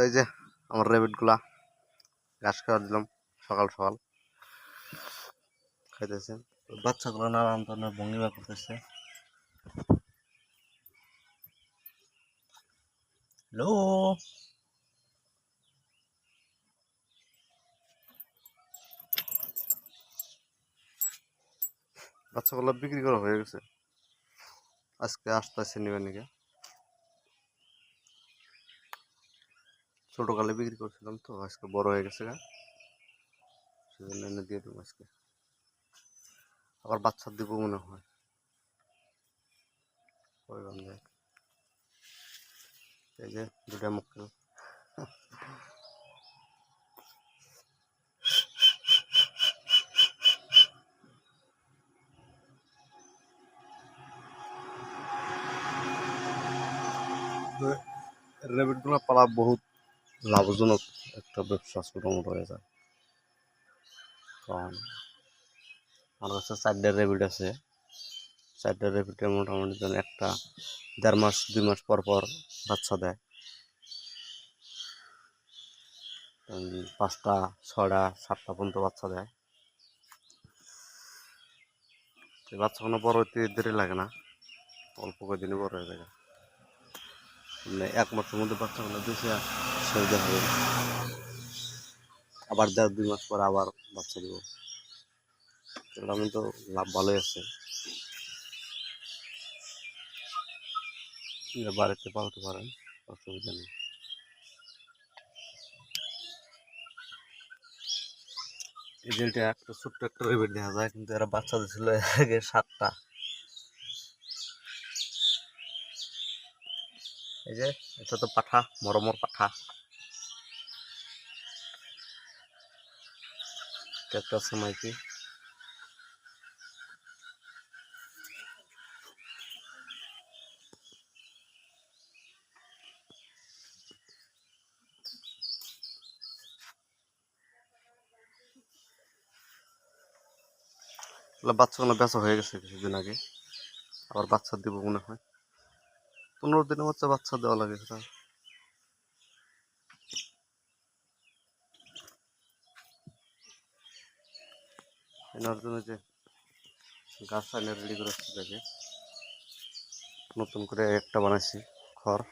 এই যে আমার রেবিটগুলা ঘাস খাওয়া দিলাম সকাল সকাল খাইতেছে। বাচ্চাগুলো নানান ধরনের ভঙ্গিমা করতেছে। হ্যালো, বাচ্চাগুলো বিক্রি করা হয়ে গেছে, আজকে আসতেছে নিবে নাকি। ছোটকালে বিক্রি করছিলাম তো, আজকে বড় হয়ে গেছে গা, সেজন্য এনে দিয়ে দেবো আজকে। আবার বাচ্চা দিব মনে হয়। এই যে দুটা মক্কেল। রেবিটগুলো পালা বহুত লাভজনক একটা ব্যবসা, ছোট মোটো হয়ে যায়। কারণ আমার কাছে 4টা রেবিট আছে, 4টা রেবিটের মোটামুটি যেন একটা 1.5 মাস 2 মাস পর পর বাচ্চা দেয়। 5টা 6টা 7টা পর্যন্ত বাচ্চা দেয়। বাচ্চা কোনো বড় হইতে দেরি লাগে না, অল্প কয়েকদিনে বড় হয়ে যায়। মানে 1 মাসের মধ্যে বাচ্চাগুলো দিয়েছে ছেড়ে হবে, আবার 1.5-2 মাস পর আবার বাচ্চা দিব। আমি তো লাভ ভালোই আছে, বাড়িতে পালতে পারেন, অসুবিধা নেই। এই যে এটা একটা ছোট্ট একটা রেবিট দেখা যায়, কিন্তু এরা বাচ্চা দিয়েছিল 7টা। এই যে এটা তো পাঠা, মরমর পাঠা। একটা আছে মাইকি। বাচ্চাগুলো বেচা হয়ে গেছে কিছুদিন আগে, আবার বাচ্চা দিব মনে হয়। 15 দিনের বাচ্চা দেওয়া লাগে সেটা। এনার জন্য যে গাছ আইনে রেডি করে আসতে থাকে, নতুন করে একটা বানাইছি খড়।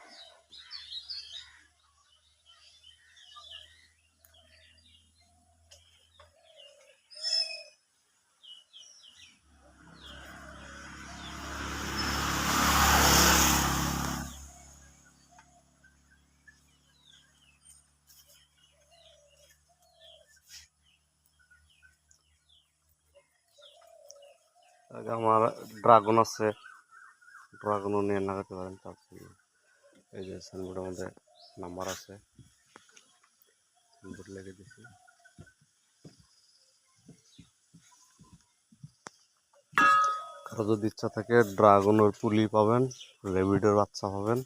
আমার ড্রাগন আছে, ড্রাগনও নিয়ে লাগাতে পারেন। তারপরে এই যে সাইনবোর্ডের মধ্যে নাম্বার আছে, সাইনবোর্ড লেগে দিছি। কারো যদি ইচ্ছা থাকে ড্রাগনের পুলি পাবেন, রেবিডের বাচ্চা পাবেন।